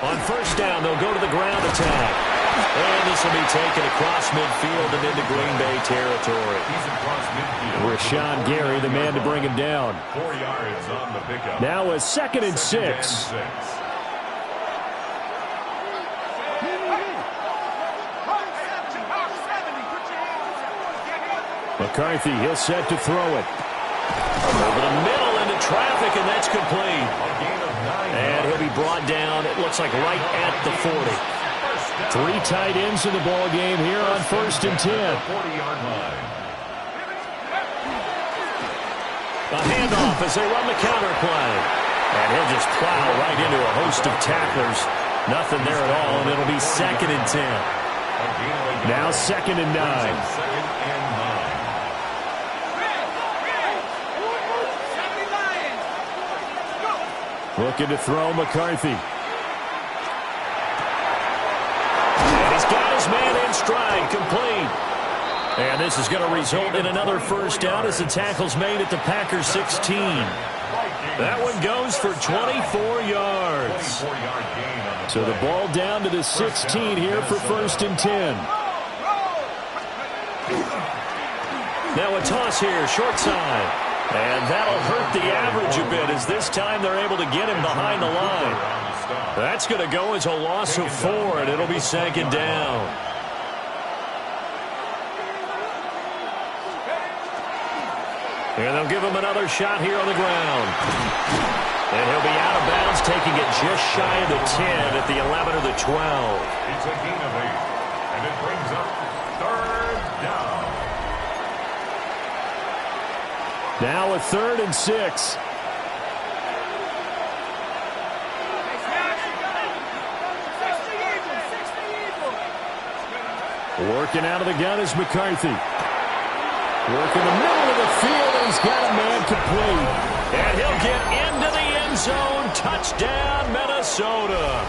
On first down, they'll go to the ground attack. And this will be taken across midfield and into Green Bay territory. Rashawn Gary, the man to bring him down. 4 yards on the pickup. Now a 2nd and 6. McCarthy, he'll set to throw it. Over the middle into traffic, and that's complete. And he'll be brought down, it looks like right at the 40. 3 tight ends in the ball game here on 1st and 10. 40-yard line. A handoff as they run the counter play. And he'll just plow right into a host of tacklers. Nothing there at all, and it'll be 2nd and 10. Now 2nd and 9. Looking to throw McCarthy. And he's got his man in stride, complete. And this is going to result in another first down as the tackle's made at the Packers 16. That one goes for 24 yards. So the ball down to the 16 here for 1st and 10. Now a toss here, short side. And that'll hurt the average a bit as this time they're able to get him behind the line. That's going to go as a loss of 4, and it'll be 2nd down. And they'll give him another shot here on the ground. And he'll be out of bounds, taking it just shy of the 10 at the 11 or the 12. It's a gain of 8, and it brings up 3rd down. Now a 3rd and 6. Working out of the gun is McCarthy. Working the middle of the field, and he's got a man complete. And he'll get into the end zone. Touchdown, Minnesota.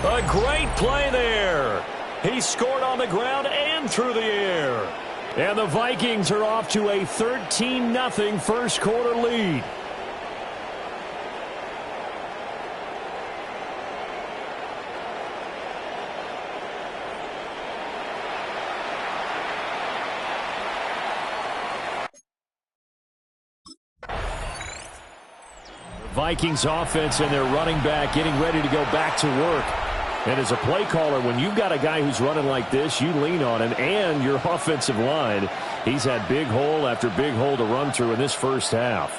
A great play there. He scored on the ground and through the air. And the Vikings are off to a 13-0 first quarter lead. Vikings offense and their running back getting ready to go back to work. And as a play caller, when you've got a guy who's running like this, you lean on him and your offensive line. He's had big hole after big hole to run through in this first half.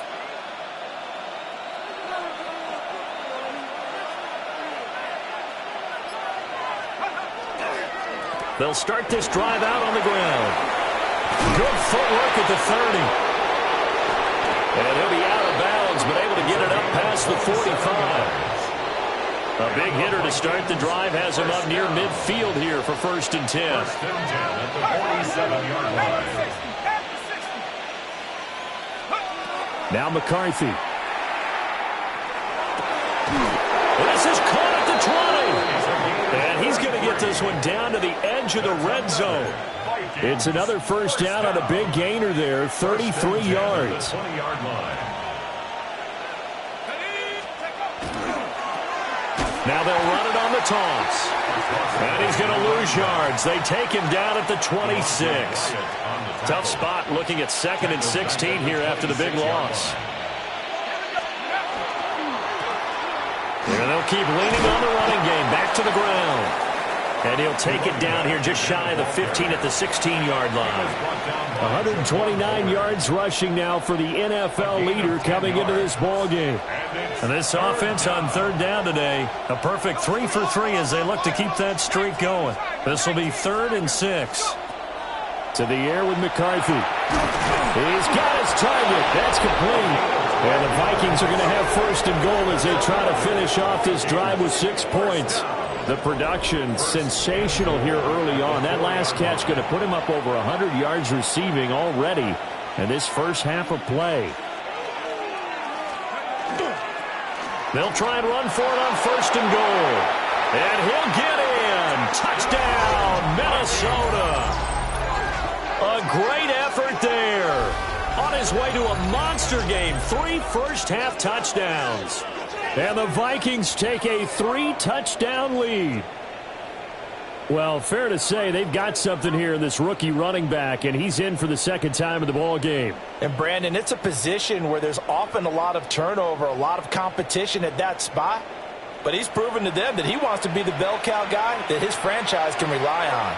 They'll start this drive out on the ground. Good footwork at the 30. And he'll be out of bounds, but able to get it up past the 45. A big hitter to start the drive has him up near midfield here for 1st and 10. 1st and 10 at the 47-yard line. Now McCarthy. This is caught at the 20. And he's going to get this one down to the edge of the red zone. It's another first down on a big gainer there, 33 yards. 20-yard line. Now they'll run it on the toss. And he's going to lose yards. They take him down at the 26. Tough spot looking at 2nd and 16 here after the big loss. And they'll keep leaning on the running game. Back to the ground. And he'll take it down here just shy of the 15 at the 16-yard line. 129 yards rushing now for the NFL leader coming into this ball game. And this offense on 3rd down today, a perfect 3 for 3 as they look to keep that streak going. This will be 3rd and 6. To the air with McCarthy. He's got his target. That's complete. And the Vikings are going to have 1st and goal as they try to finish off this drive with 6 points. The production sensational here early on. That last catch going to put him up over 100 yards receiving already in this first half of play. They'll try and run for it on 1st and goal. And he'll get in. Touchdown, Minnesota. A great effort there. On his way to a monster game. 3 first-half touchdowns. And the Vikings take a 3-touchdown lead. Well, fair to say they've got something here in this rookie running back, and he's in for the second time in the ball game. And, Brandon, it's a position where there's often a lot of turnover, a lot of competition at that spot. But he's proven to them that he wants to be the bell cow guy that his franchise can rely on.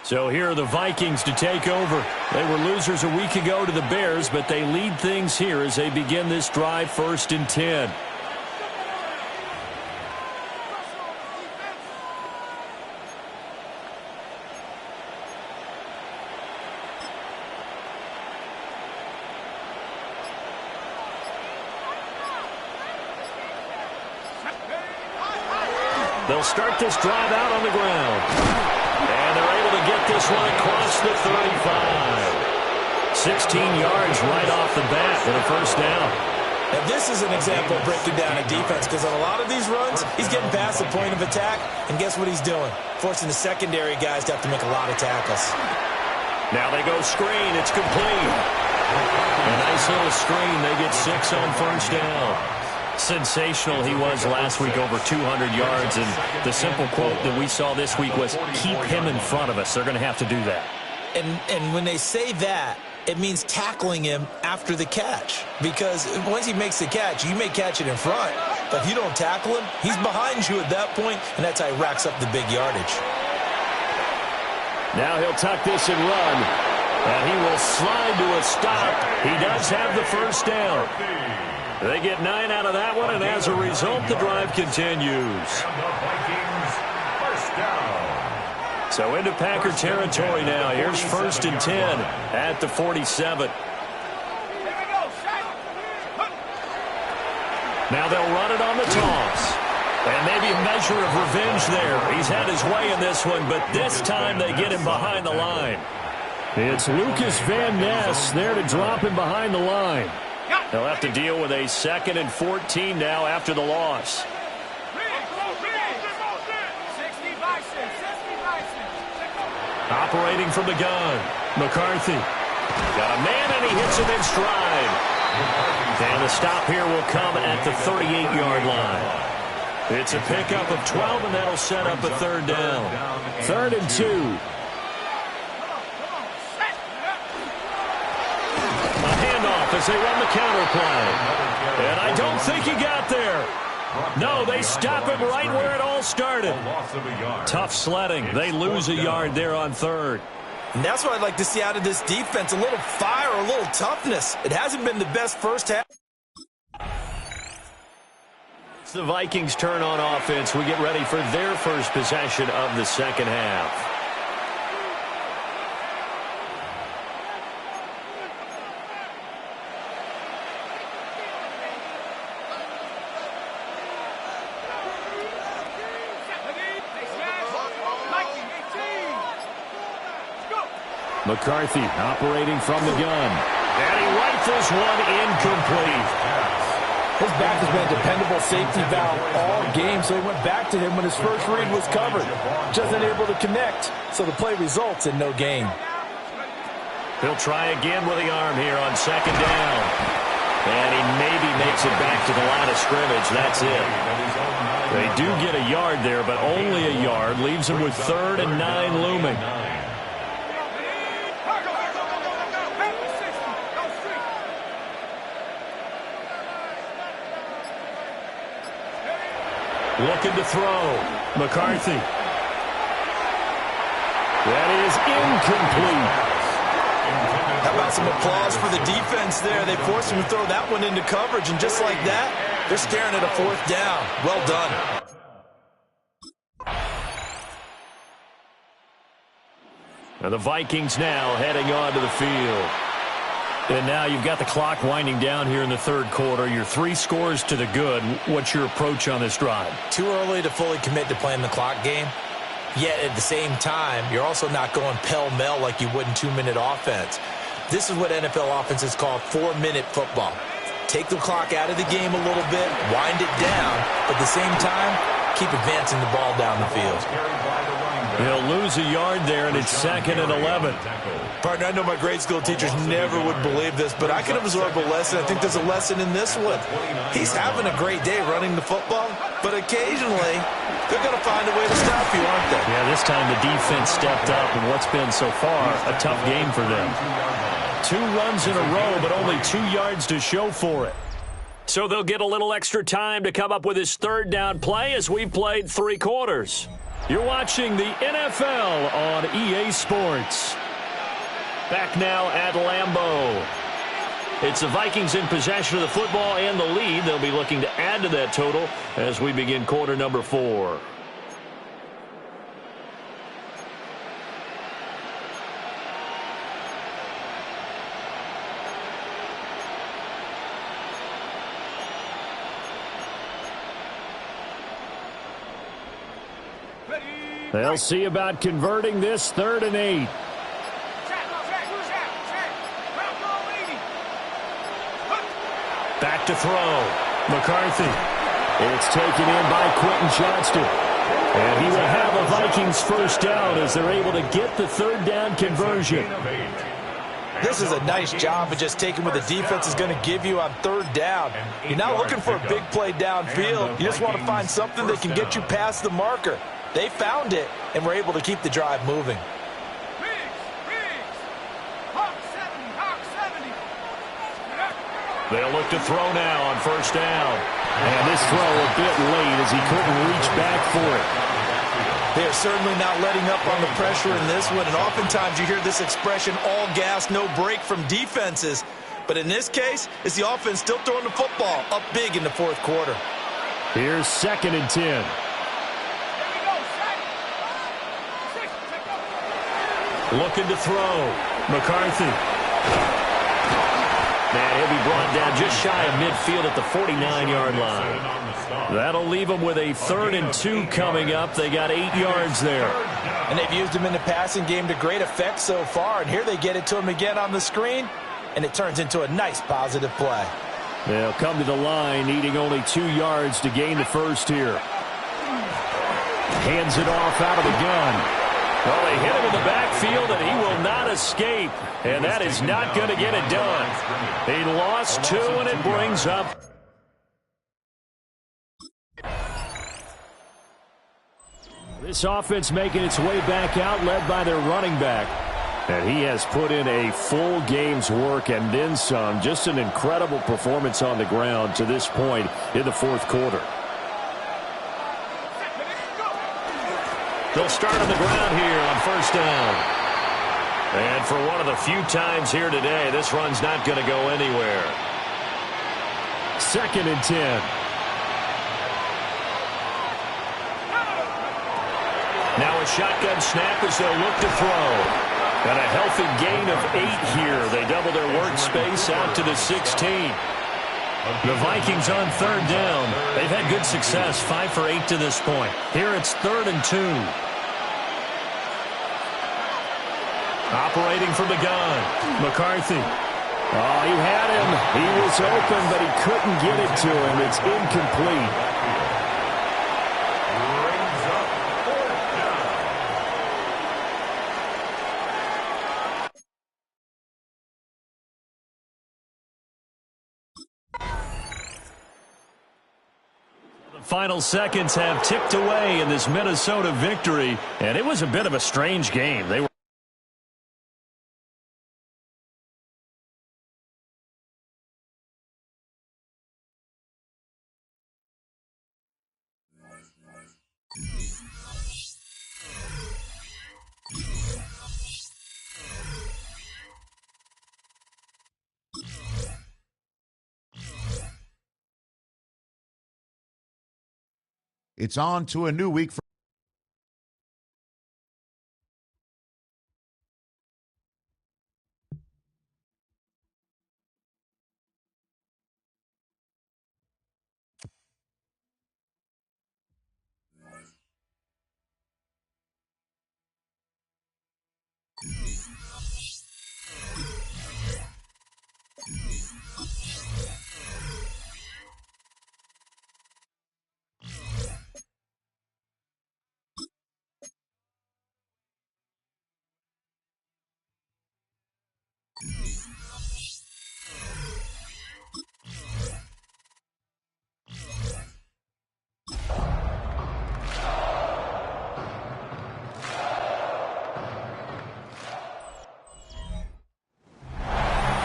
So here are the Vikings to take over. They were losers a week ago to the Bears, but they lead things here as they begin this drive 1st and 10. They'll start this drive out on the ground. And they're able to get this one across the 35. 16 yards right off the bat for the first down. And this is an example of breaking down a defense, because on a lot of these runs, he's getting past the point of attack, and guess what he's doing? Forcing the secondary guys to have to make a lot of tackles. Now they go screen. It's complete. A nice little screen. They get 6 on first down. Sensational he was last week, over 200 yards. And the simple quote that we saw this week was, keep him in front of us. They're going to have to do that. And when they say that, it means tackling him after the catch. Because once he makes the catch, you may catch it in front. But if you don't tackle him, he's behind you at that point, and that's how he racks up the big yardage. Now he'll tuck this and run. And he will slide to a stop. He does have the first down. They get 9 out of that one, and as a result, the drive continues. So into Packer territory now. Here's 1st and 10 at the 47. Now they'll run it on the toss. And maybe a measure of revenge there. He's had his way in this one, but this time they get him behind the line. It's Lucas Van Ness there to drop him behind the line. They'll have to deal with a 2nd and 14 now after the loss. Operating from the gun, McCarthy. Got a man, and he hits him in stride. And the stop here will come at the 38-yard line. It's a pickup of 12, and that'll set up a 3rd down. 3rd and 2. A handoff as they run the counter play. And I don't think he got there. No, they stop him right where it all started. Tough sledding. They lose a yard there on 3rd. And that's what I'd like to see out of this defense, a little fire, a little toughness. It hasn't been the best first half. It's the Vikings' turn on offense. We get ready for their first possession of the second half. McCarthy operating from the gun. And he rifles one incomplete. His back has been a dependable safety valve all game, so he went back to him when his first read was covered. Just unable to connect, so the play results in no gain. He'll try again with the arm here on 2nd down. And he maybe makes it back to the line of scrimmage. That's it. They do get a yard there, but only a yard. Leaves him with 3rd and 9 looming. Looking to throw. McCarthy. That is incomplete. How about some applause for the defense there? They forced him to throw that one into coverage, and just like that, they're staring at a 4th down. Well done. And the Vikings now heading onto the field. And now you've got the clock winding down here in the 3rd quarter. You're 3 scores to the good. What's your approach on this drive? Too early to fully commit to playing the clock game. Yet at the same time, you're also not going pell-mell like you would in 2-minute offense. This is what NFL offenses call 4-minute football. take the clock out of the game a little bit, wind it down, but at the same time, keep advancing the ball down the field. He'll lose a yard there, and it's 2nd and 11. Partner, I know my grade school teachers never would believe this, but I can absorb a lesson. I think there's a lesson in this one. He's having a great day running the football, but occasionally they're going to find a way to stop you, aren't they? Yeah, this time the defense stepped up in what's been so far a tough game for them. 2 runs in a row, but only 2 yards to show for it. So they'll get a little extra time to come up with his 3rd down play as we've played 3 quarters. You're watching the NFL on EA Sports. Back now at Lambeau. It's the Vikings in possession of the football and the lead. They'll be looking to add to that total as we begin quarter number 4. They'll see about converting this 3rd and 8. Back to throw. McCarthy. It's taken in by Quentin Johnston. And he will have a Vikings 1st down as they're able to get the 3rd down conversion. This is a nice job of just taking what the defense is going to give you on 3rd down. You're not looking for a big play downfield. You just want to find something that can get you past the marker. They found it and were able to keep the drive moving. They'll look to throw now on 1st down. And this throw a bit late as he couldn't reach back for it. They're certainly not letting up on the pressure in this one. And oftentimes you hear this expression, all gas, no break from defenses. But in this case, it's the offense still throwing the football up big in the 4th quarter. Here's 2nd and 10. Looking to throw. McCarthy. And he'll be brought down just shy of midfield at the 49-yard line. That'll leave them with a 3rd and 2 coming up. They got 8 yards there. And they've used him in the passing game to great effect so far. And here they get it to him again on the screen. And it turns into a nice positive play. They'll come to the line, needing only 2 yards to gain the 1st here. Hands it off out of the gun. Well, they hit him in the backfield, and he will not escape. And that is not going to get it done. He lost 2, and it brings up. This offense making its way back out, led by their running back. And he has put in a full game's work and then some. Just an incredible performance on the ground to this point in the 4th quarter. They'll start on the ground here on 1st down. And for one of the few times here today, this run's not going to go anywhere. 2nd and 10. Now a shotgun snap as they'll look to throw. And a healthy gain of 8 here. They double their workspace out to the 16. The Vikings on 3rd down. They've had good success, 5 for 8 to this point. Here it's 3rd and 2. Operating from the gun, McCarthy. Oh, he had him. He was open, but he couldn't get it to him. It's incomplete. Final seconds have ticked away in this Minnesota victory, and it was a bit of a strange game. They were It's on to a new week for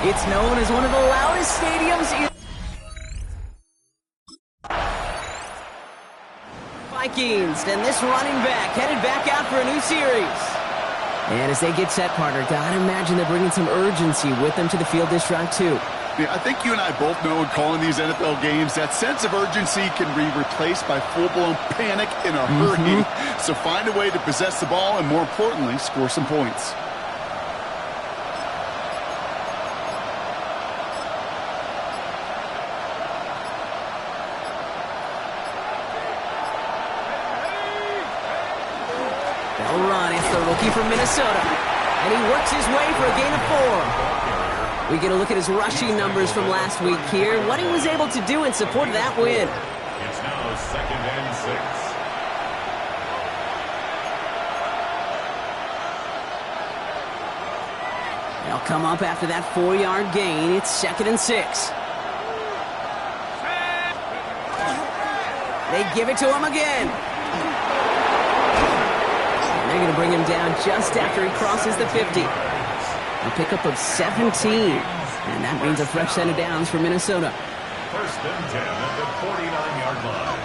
It's known as one of the loudest stadiums in Vikings, and this running back headed back out for a new series. And as they get set, partner, gotta imagine they're bringing some urgency with them to the field this drive, too. Yeah, I think you and I both know in calling these NFL games that sense of urgency can be replaced by full-blown panic in a hurry. So find a way to possess the ball and, more importantly, score some points. They'll run. It's the rookie from Minnesota. And he works his way for a gain of 4. We get a look at his rushing numbers from last week here, what he was able to do in support of that win. It's now 2nd and 6. They'll come up after that 4-yard gain. It's 2nd and 6. They give it to him again. And they're going to bring him down just after he crosses the 50. A pickup of 17. And that means a fresh set of downs for Minnesota. 1st and 10 at the 49-yard line.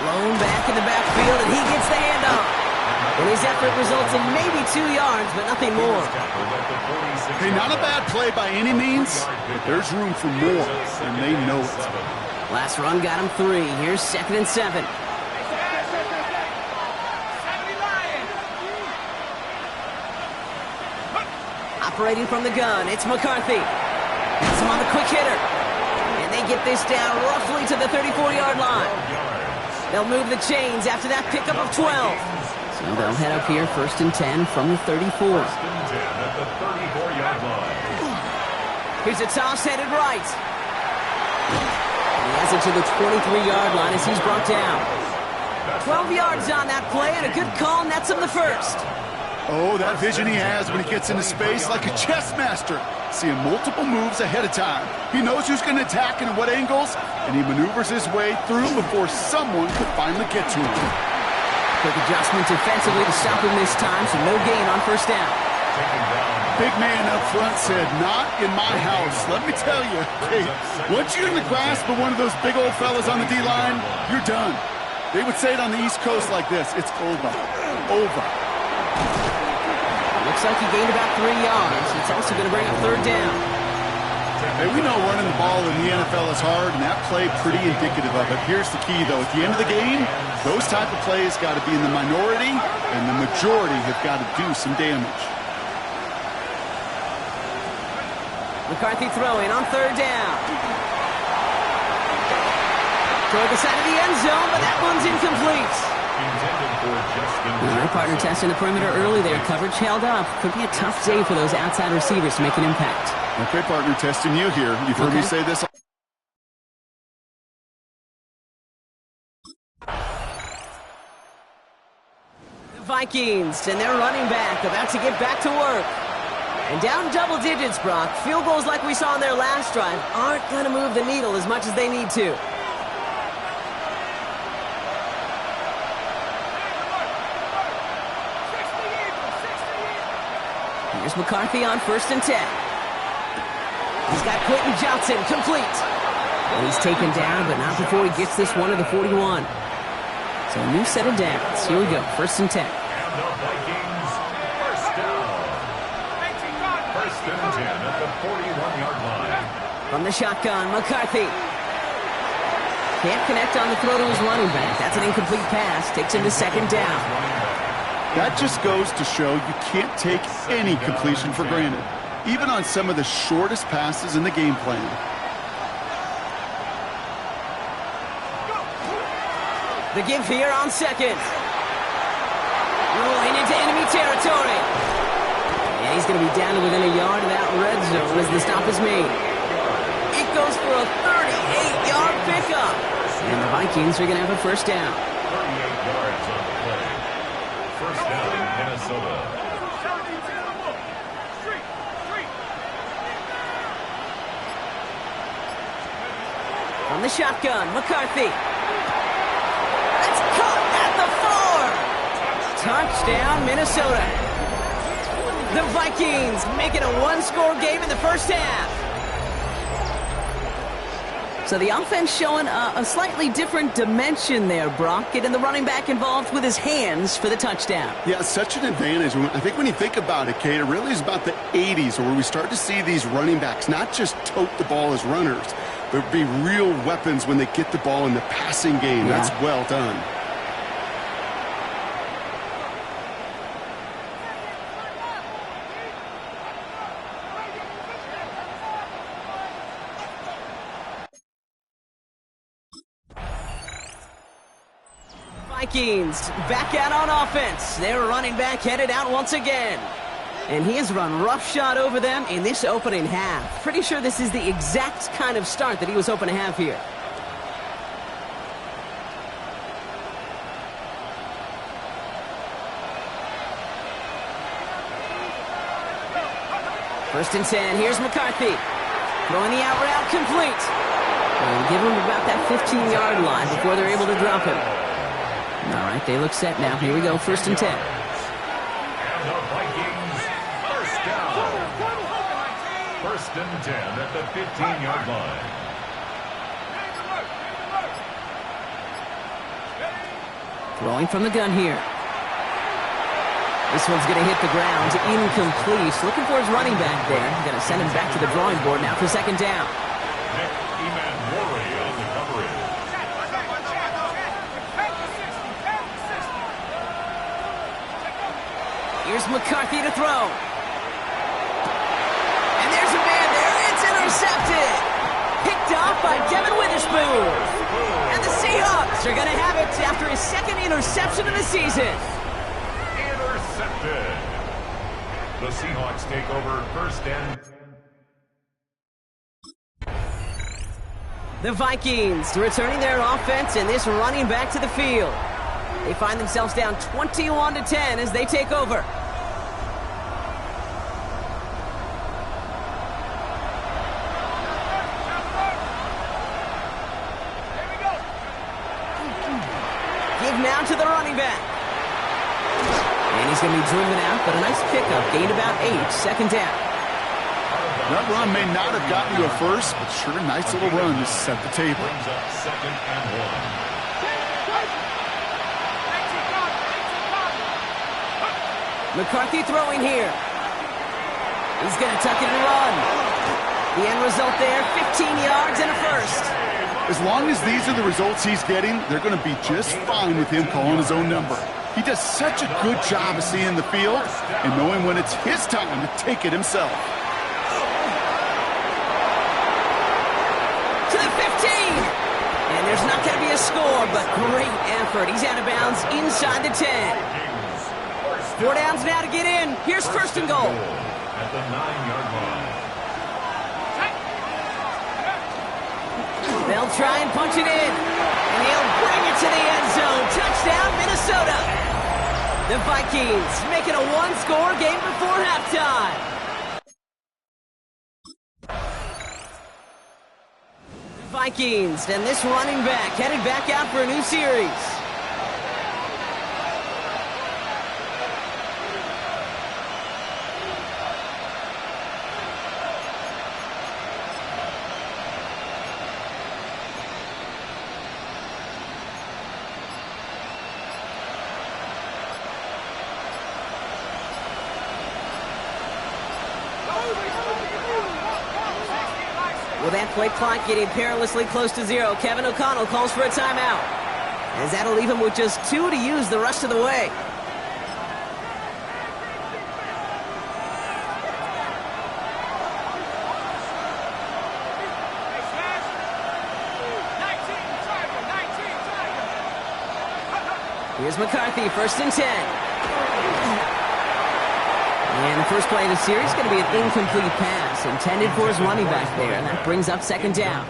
Blown back in the backfield, and he gets the handoff. And his effort results in maybe 2 yards, but nothing more. Hey, not a bad play by any means, but there's room for more, and they know it. Last run got him 3. Here's 2nd and 7. Operating from the gun, it's McCarthy. Gets him on the quick hitter. And they get this down roughly to the 34-yard line. They'll move the chains after that pickup of 12. So they'll head up here 1st and 10 from the 34. 1st and 10 at the 34-yard line. Here's a toss headed right. And he has it to the 23-yard line as he's brought down. 12 yards on that play, and a good call nets him the first. Oh, that vision he has when he gets into space like a chess master, seeing multiple moves ahead of time. He knows who's going to attack and at what angles, and he maneuvers his way through before someone could finally get to him. Quick adjustment defensively to stop him this time, so no gain on 1st down. Big man up front said, not in my house. Let me tell you, hey, once you're in the grasp of one of those big old fellas on the D-line, you're done. They would say it on the East Coast like this, it's over. Over. Looks like he gained about 3 yards. It's also going to bring up 3rd down. Hey, we know running the ball in the NFL is hard, and that play pretty indicative of it. Here's the key, though. At the end of the game, those type of plays got to be in the minority, and the majority have got to do some damage. McCarthy throwing on 3rd down. Toward the side of the end zone, but that one's incomplete. Their partner testing the perimeter early there. Coverage held up. Could be a tough day for those outside receivers to make an impact. Okay, partner, testing you here. You've heard me say this. The Vikings and their running back about to get back to work. And down double digits, Brock. Field goals like we saw on their last drive aren't going to move the needle as much as they need to. Here's McCarthy on 1st and 10. He's got Quentin Johnson complete. And he's taken down, but not before he gets this one to the 41. So a new set of downs. Here we go, 1st and 10. And the Vikings, 1st down. 1st and 10 at the 41-yard line. From the shotgun, McCarthy. Can't connect on the throw to his running back. That's an incomplete pass. Takes him to 2nd down. That just goes to show you can't take any completion for granted, even on some of the shortest passes in the game plan. The give here on 2nd. Rolling into enemy territory. And he's going to be down to within a yard of that red zone as the stop is made. It goes for a 38-yard pickup. And the Vikings are going to have a 1st down. 38 yards on the play. 1st down, Minnesota. From the shotgun, McCarthy. That's caught at the 4. Touchdown, Minnesota. The Vikings make it a one-score game in the first half. So the offense showing a slightly different dimension there, Brock, getting the running back involved with his hands for the touchdown. Yeah, such an advantage. I think when you think about it, Kate, it really is about the 80s where we start to see these running backs not just tote the ball as runners, but be real weapons when they get the ball in the passing game. Yeah. That's well done. Vikings back out on offense. Their running back headed out once again. And he has run roughshod over them in this opening half. Pretty sure this is the exact kind of start that he was hoping to have here. First and 10. Here's McCarthy. Throwing the out route complete. And give him about that 15-yard line before they're able to drop him. All right, they look set now. Here we go, first and 10. And the Vikings, first down. First and 10 at the 15-yard line. Throwing from the gun here. This one's going to hit the ground. Incomplete. Looking for his running back there. Going to send him back to the drawing board now for second down. Here's McCarthy to throw. And there's a man there. It's intercepted. Picked off by Devin Witherspoon. And the Seahawks are going to have it after his second interception of the season. Intercepted. The Seahawks take over first and... The Vikings returning their offense and this running back to the field. They find themselves down 21-10 as they take over. Give now to the running back. And he's going to be driven out, but a nice pickup. Gained about 8, second down. That run may not have gotten you a first, but sure, nice little run to set the table. Brings up second and 1. McCarthy throwing here. He's going to tuck it and run. The end result there, 15 yards and a first. As long as these are the results he's getting, they're going to be just fine with him calling his own number. He does such a good job of seeing the field and knowing when it's his time to take it himself. To the 15. And there's not going to be a score, but great effort. He's out of bounds inside the 10. 4 downs now to get in. Here's first and goal. At the 9-yard line. They'll try and punch it in. And he'll bring it to the end zone. Touchdown, Minnesota. The Vikings making a one-score game before halftime. The Vikings and this running back headed back out for a new series. With that play clock getting perilously close to 0, Kevin O'Connell calls for a timeout, as that'll leave him with just 2 to use the rest of the way. Here's McCarthy, first and 10. And the first play of the series is going to be an incomplete pass intended for his running back there, and that brings up second down.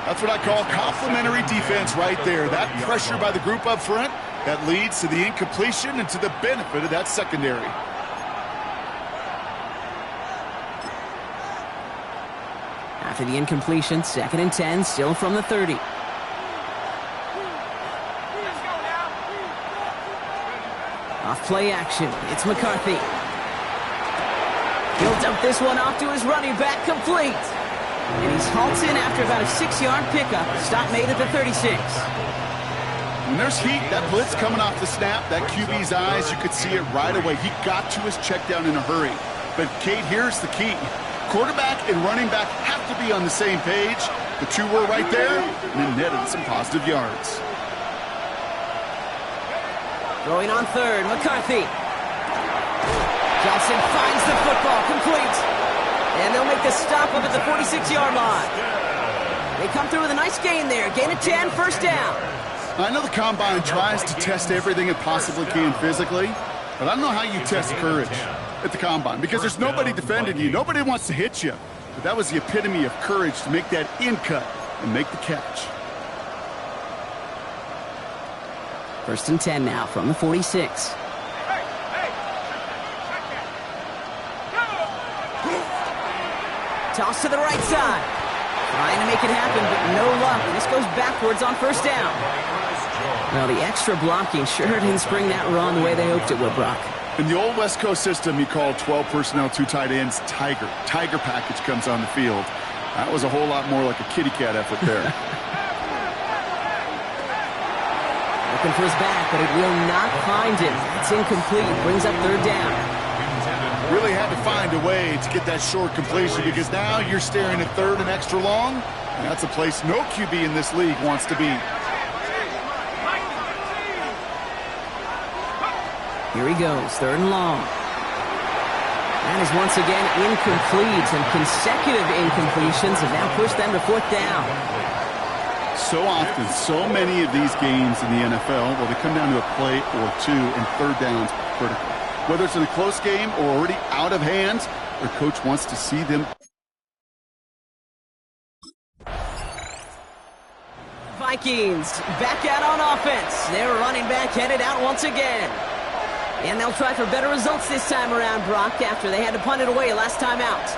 That's what I call complimentary defense right there. That pressure by the group up front, that leads to the incompletion and to the benefit of that secondary. After the incompletion, second and 10, still from the 30. play action. It's McCarthy. He'll dump this one off to his running back, complete. And he's halted in after about a 6-yard pickup. Stop made at the 36. When there's heat, that blitz coming off the snap, that QB's eyes, you could see it right away. He got to his check down in a hurry. But, Kate, here's the key. Quarterback and running back have to be on the same page. The two were right there, and it netted some positive yards. Throwing on third, McCarthy. Johnson finds the football, complete. And they'll make the stop up at the 46-yard line. They come through with a nice gain there. Gain of 10, first down. I know the Combine tries to test everything it possibly can physically, but I don't know how you test courage at the Combine because there's nobody defending you. Nobody wants to hit you. But that was the epitome of courage to make that in cut and make the catch. First and 10 now from the 46. Toss to the right side. Trying to make it happen, but no luck. This goes backwards on first down. Well, the extra blocking sure didn't spring that run the way they hoped it would, Brock. In the old West Coast system, you call 12 personnel, 2 tight ends, Tiger. Tiger package comes on the field. That was a whole lot more like a kitty cat effort there. Looking for his back, but it will not find him. It's incomplete. Brings up third down. Really had to find a way to get that short completion because now you're staring at third and extra long. And that's a place no QB in this league wants to be. Here he goes, third and long. That is once again incomplete, and consecutive incompletions have now pushed them to fourth down. So often, so many of these games in the NFL, well, they come down to a play or two, and third down's critical. Whether it's in a close game or already out of hand, their coach wants to see them. Vikings back out on offense. Their running back headed out once again. And they'll try for better results this time around, Brock, after they had to punt it away last time out.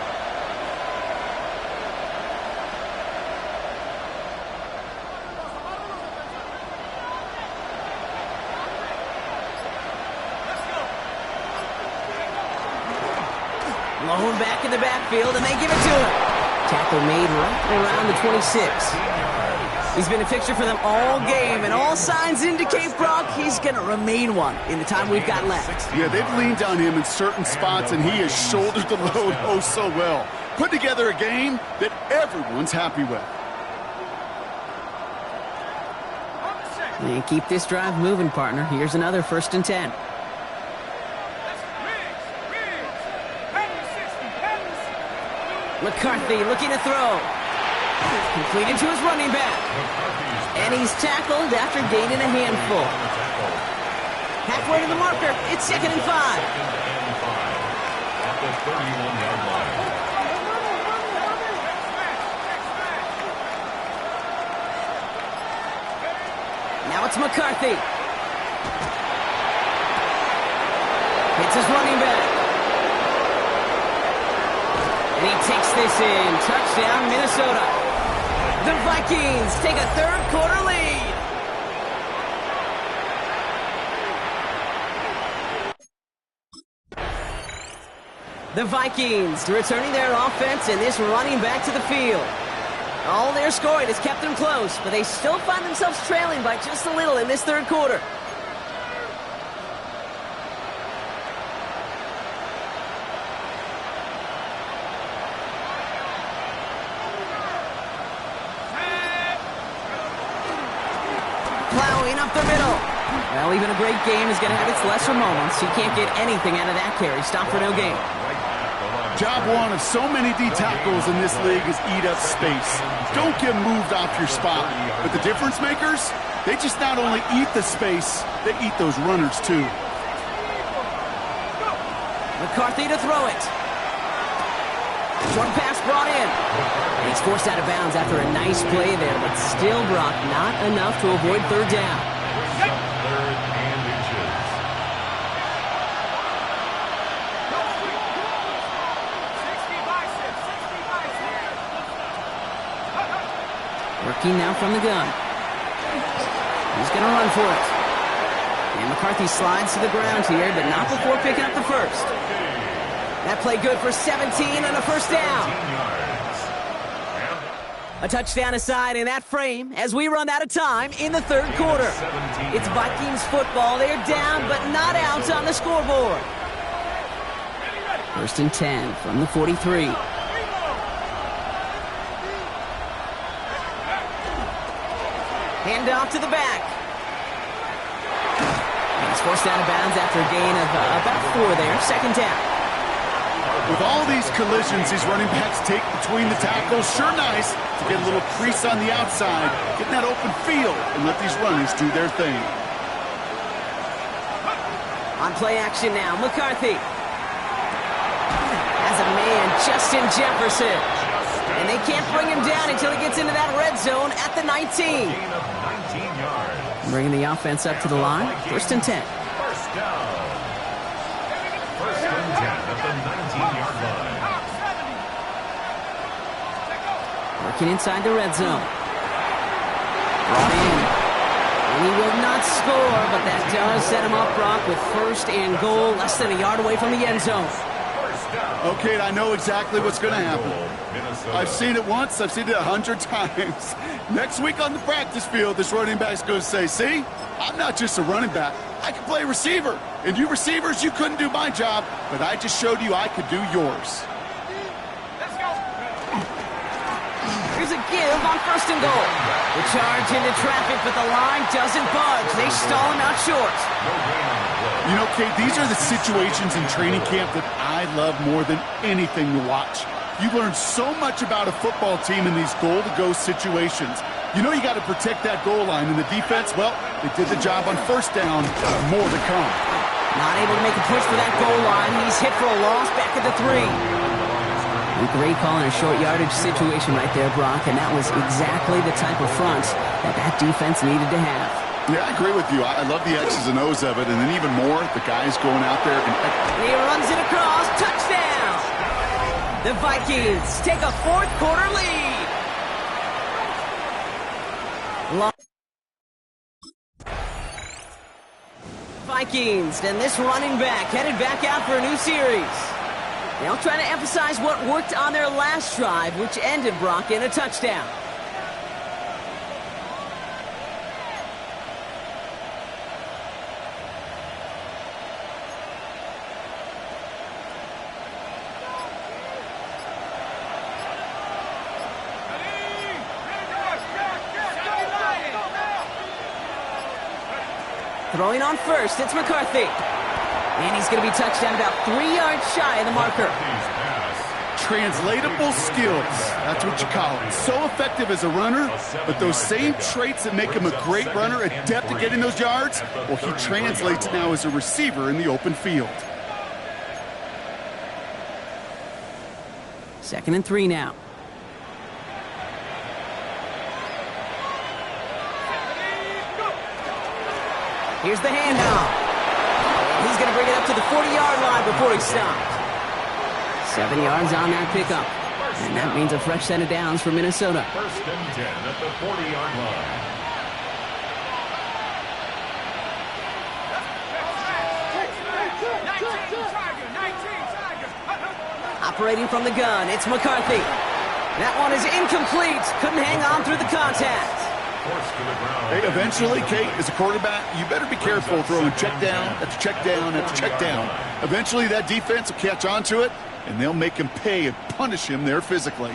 Lone back in the backfield, and they give it to him. Tackle made right around the 26. He's been a fixture for them all game, and all signs indicate, Brock, he's going to remain one in the time we've got left. Yeah, they've leaned on him in certain spots, and he has shouldered the load oh so well. Put together a game that everyone's happy with. And keep this drive moving, partner. Here's another first and 10. McCarthy looking to throw. Completed to his running back. And he's tackled after gaining a handful. Halfway to the marker. It's 2nd and 5. At the 31-yard line. Now it's McCarthy. Hits his running back. And he takes this in. Touchdown, Minnesota. The Vikings take a third-quarter lead. The Vikings returning their offense and this running back to the field. All their scoring has kept them close, but they still find themselves trailing by just a little in this third quarter. Plowing up the middle. Well, even a great game is going to have its lesser moments. He can't get anything out of that carry. Stop for no gain. Job one of so many D tackles in this league is eat up space. Don't get moved off your spot. But the difference makers, they just not only eat the space, they eat those runners too. McCarthy to throw it. Short pass brought in. And he's forced out of bounds after a nice play there, but still, Brock, not enough to avoid third down. Third and inches. Working now from the gun. He's going to run for it. And And McCarthy slides to the ground here, but not before picking up the first. That play good for 17 and a first down. A touchdown aside in that frame as we run out of time in the third quarter. It's Vikings football. They're down, but not out on the scoreboard. First and 10 from the 43. Hand off to the back. And he's forced out of bounds after a gain of about 4 there. Second down. With all these collisions these running backs take between the tackles, sure nice to get a little crease on the outside, get in that open field, and let these runners do their thing. On play action now, McCarthy has a man, Justin Jefferson. And they can't bring him down until he gets into that red zone at the 19. Bringing the offense up to the line, first and 10. First down. First and 10 at the 19-yard line. Working inside the red zone. Brought in. And he will not score, but that does set him up, Brock, with first and goal, less than a yard away from the end zone. Okay, I know exactly what's going to happen. I've seen it once, I've seen it 100 times. Next week on the practice field, this running back's going to say, see, I'm not just a running back. I can play receiver. And you receivers, you couldn't do my job, but I just showed you I could do yours. Here's a give on first and goal. The charge into traffic, but the line doesn't budge. They stall him out short. You know, Kate, these are the situations in training camp that I love more than anything to watch. You learn so much about a football team in these goal-to-go situations. You know you got to protect that goal line, and the defense, well, they did the job on first down. More to come. Not able to make a push for that goal line. He's hit for a loss back at the 3. Great call in a short yardage situation right there, Brock, and that was exactly the type of front that defense needed to have. Yeah, I agree with you. I love the X's and O's of it, and then even more, the guys going out there and he runs it across. Touchdown! The Vikings take a fourth quarter lead. Vikings, and this running back headed back out for a new series. They'll try to emphasize what worked on their last drive, which ended, Brock, in a touchdown. Throwing on first, it's McCarthy. And he's going to be touched down about 3 yards shy of the marker. Translatable skills. That's what you call it. So effective as a runner, but those same traits that make him a great runner, adept at getting those yards, well, he translates now as a receiver in the open field. Second and 3 now. Here's the handoff. He's going to bring it up to the 40-yard line before he stopped. 7 yards on that pickup. And that means a fresh set of downs for Minnesota. First and 10 at the 40-yard line. Operating from the gun, it's McCarthy. That one is incomplete. Couldn't hang on through the contact. Hey, eventually, Kate, as a quarterback, you better be careful throwing check down after check down after check down. Eventually, that defense will catch on to it, and they'll make him pay and punish him there physically.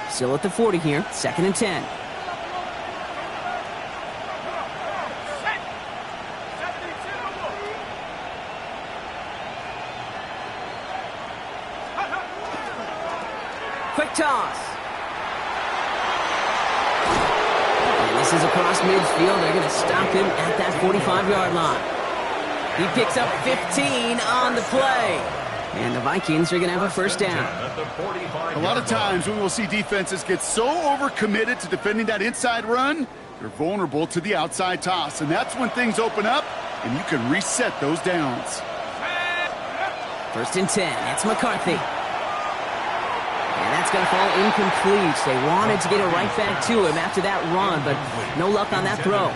Still at the 40 here, second and 10. Quick toss. This is across midfield. They're going to stop him at that 45-yard line. He picks up 15 on the play. And the Vikings are going to have a first down. A lot of times we will see defenses get so overcommitted to defending that inside run, they're vulnerable to the outside toss. And that's when things open up, and you can reset those downs. First and 10. It's McCarthy. And that's It's going to fall incomplete. They wanted to get it right back to him after that run, but no luck on that throw.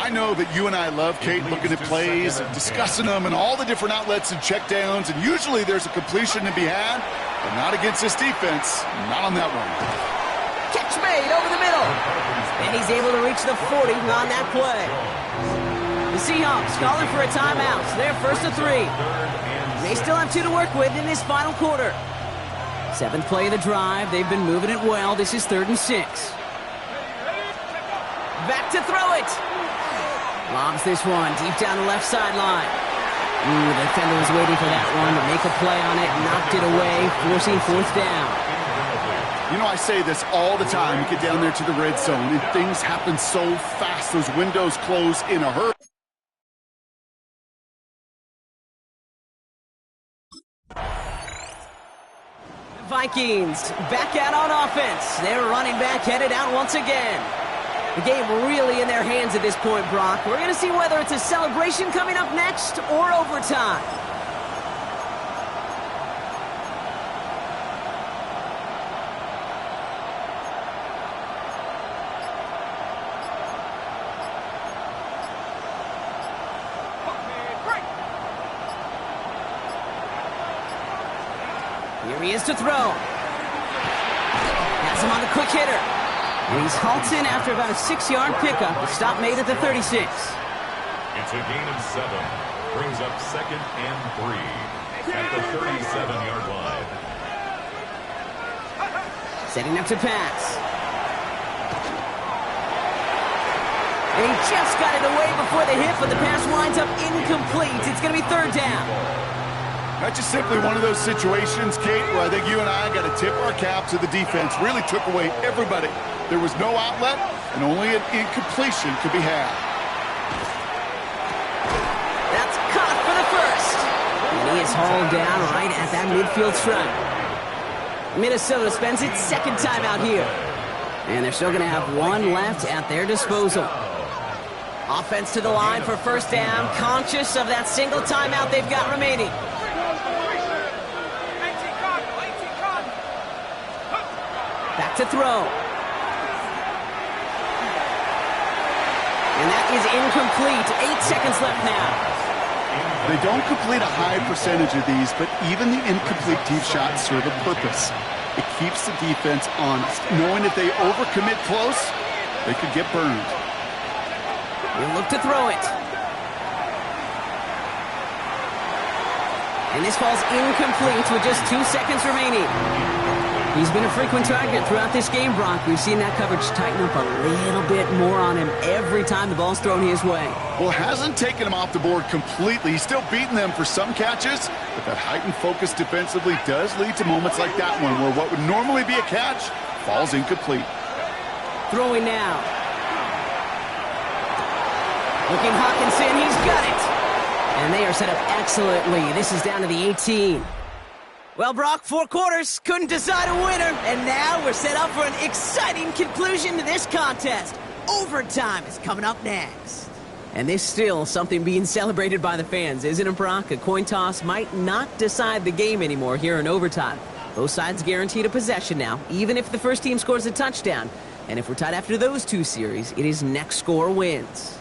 I know that you and I love, Kate, looking at plays and discussing them and all the different outlets and checkdowns, and usually there's a completion to be had, but not against this defense. Not on that one. Catch made over the middle. And he's able to reach the 40 on that play. The Seahawks calling for a timeout. They're first to 3. They still have 2 to work with in this final quarter. 7th play of the drive. They've been moving it well. This is 3rd and 6. Back to throw it. Lobs this one deep down the left sideline. The defender was waiting for that one to make a play on it. Knocked it away, forcing 4th down. You know, I say this all the time. You get down there to the red zone, and things happen so fast. Those windows close in a hurry. Vikings back out on offense. They're running back headed out once again. The game really in their hands at this point, Brock. We're going to see whether it's a celebration coming up next or overtime. Here he is to throw. Has him on the quick hitter. And he's halted after about a 6-yard pickup. The stop made at the 36. It's a gain of 7. Brings up 2nd and 3 at the 37-yard line. Setting up to pass. And he just got it away before the hit, but the pass winds up incomplete. It's going to be 3rd down. That's just simply one of those situations, Kate, where I think you and I got to tip our cap to the defense. Really took away everybody. There was no outlet, and only an incompletion could be had. That's caught for the first. And he is hauled down right at that midfield stripe. Minnesota spends its 2nd time out here. And they're still going to have 1 left at their disposal. Offense to the line for 1st down, conscious of that single timeout they've got remaining. Back to throw. And that is incomplete. 8 seconds left now. They don't complete a high percentage of these, but even the incomplete deep shots serve a purpose. It keeps the defense honest, knowing if they overcommit close, they could get burned. He'll look to throw it. And this falls incomplete with just 2 seconds remaining. He's been a frequent target throughout this game, Brock. We've seen that coverage tighten up a little bit more on him every time the ball's thrown his way. Well, hasn't taken him off the board completely. He's still beating them for some catches, but that heightened focus defensively does lead to moments like that one where what would normally be a catch falls incomplete. Throwing now. Looking Hawkinson, he's got it. And they are set up excellently. This is down to the 18. Well, Brock, 4 quarters, couldn't decide a winner, and now we're set up for an exciting conclusion to this contest. Overtime is coming up next. And there's still something being celebrated by the fans, isn't it, Brock? A coin toss might not decide the game anymore here in overtime. Both sides guaranteed a possession now, even if the first team scores a touchdown. And if we're tied after those 2 series, it is next score wins.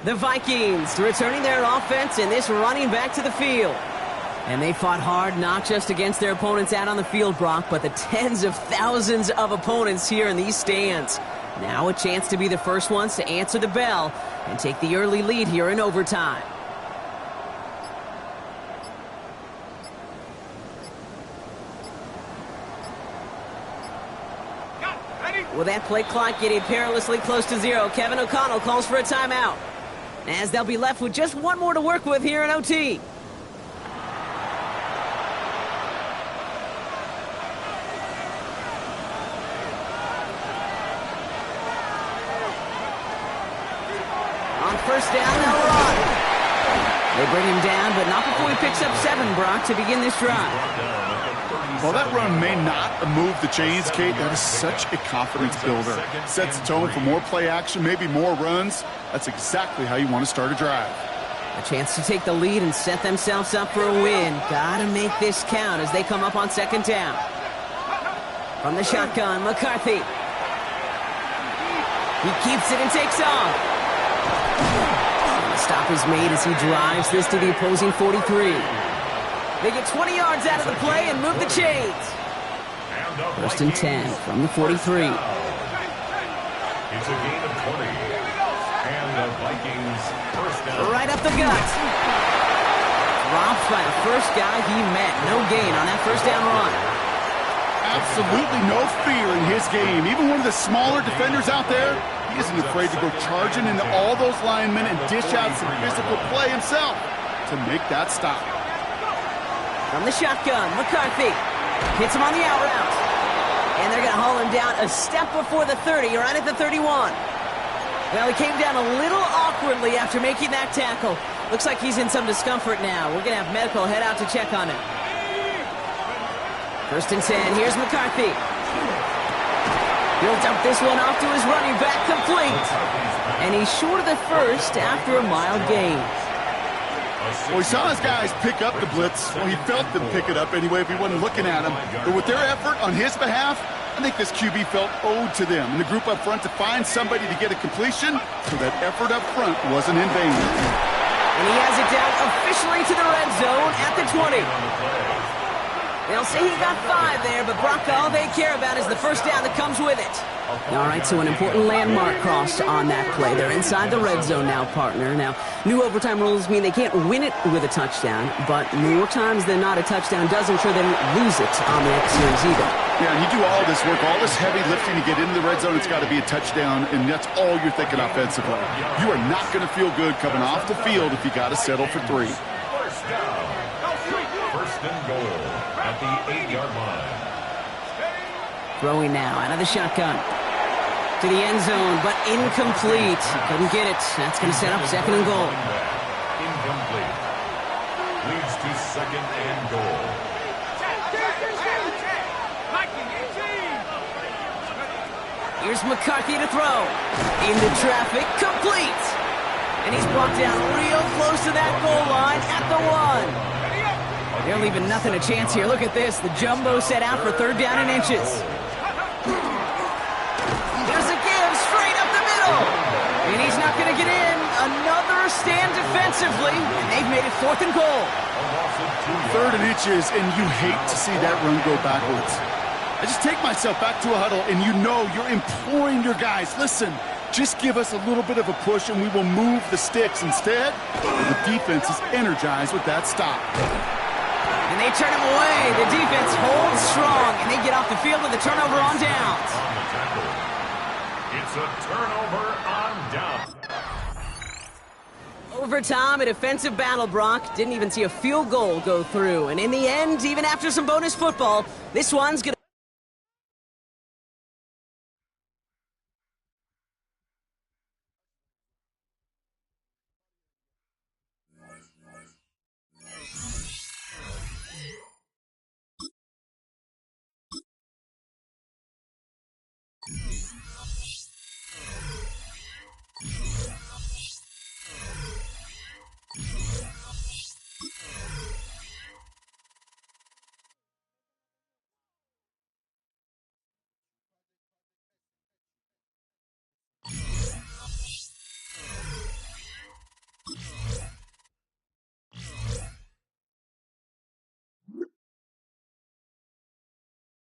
The Vikings returning their offense and this running back to the field. And they fought hard not just against their opponents out on the field, Brock, but the tens of thousands of opponents here in these stands. Now a chance to be the first ones to answer the bell and take the early lead here in overtime. With that play clock getting perilously close to 0, Kevin O'Connell calls for a timeout, as they'll be left with just 1 more to work with here in OT. On 1st down, they'll run. They bring him down, but not before he picks up 7, Brock, to begin this drive. Well, that run may not move the chains, Kate. That is such a confidence builder. Sets the tone for more play action, maybe more runs. That's exactly how you want to start a drive. A chance to take the lead and set themselves up for a win. Gotta make this count as they come up on 2nd down. From the shotgun, McCarthy. He keeps it and takes off. And the stop is made as he drives this to the opposing 43. They get 20 yards out of the play and move the chains. 1st and 10 from the 43. It's a gain of 20. And the Vikings first down. Right up the gut. Dropped by the first guy he met. No gain on that 1st down run. Absolutely no fear in his game. Even one of the smaller defenders out there, he isn't afraid to go charging into all those linemen and dish out some physical play himself to make that stop. From the shotgun, McCarthy hits him on the out route. And they're going to haul him down a step before the 30, right at the 31. Well, he came down a little awkwardly after making that tackle. Looks like he's in some discomfort now. We're going to have medical head out to check on him. 1st and 10, here's McCarthy. He'll dump this one off to his running back, complete. And he's short of the first after a mild gain. Well, he saw his guys pick up the blitz. Well, he felt them pick it up anyway if he wasn't looking at him. But with their effort on his behalf, I think this QB felt owed to them and the group up front to find somebody to get a completion, so that effort up front wasn't in vain. And he has it down officially to the red zone at the 20. They'll say he got 5 there, but Brock, all they care about is the 1st down that comes with it. All right, so an important landmark crossed on that play. They're inside the red zone now, partner. Now, new overtime rules mean they can't win it with a touchdown, but more times than not, a touchdown does ensure they don't lose it on the next series either. Yeah, and you do all this work, all this heavy lifting to get into the red zone, it's got to be a touchdown, and that's all you're thinking offensively. You are not going to feel good coming off the field if you got to settle for 3. 1st down. 1st and goal at the 8-yard line. Throwing now out of the shotgun to the end zone, but incomplete. Couldn't get it. That's going to set up 2nd and goal. Incomplete. Leads to 2nd and goal. Here's McCarthy to throw. Into traffic, complete. And he's brought down real close to that goal line at the 1. They're leaving nothing a chance here. Look at this. The jumbo set out for 3rd down and inches. There's a give straight up the middle. And he's not going to get in. Another stand defensively. And they've made it 4th and goal. 3rd and inches, and you hate to see that run go backwards. I just take myself back to a huddle, and you know you're imploring your guys, listen, just give us a little bit of a push and we will move the sticks. Instead, the defense is energized with that stop. And they turn him away. The defense holds strong, and they get off the field with a turnover on downs. It's a turnover on downs. Overtime, a defensive battle, Brock. Didn't even see a field goal go through. And in the end, even after some bonus football, this one's going to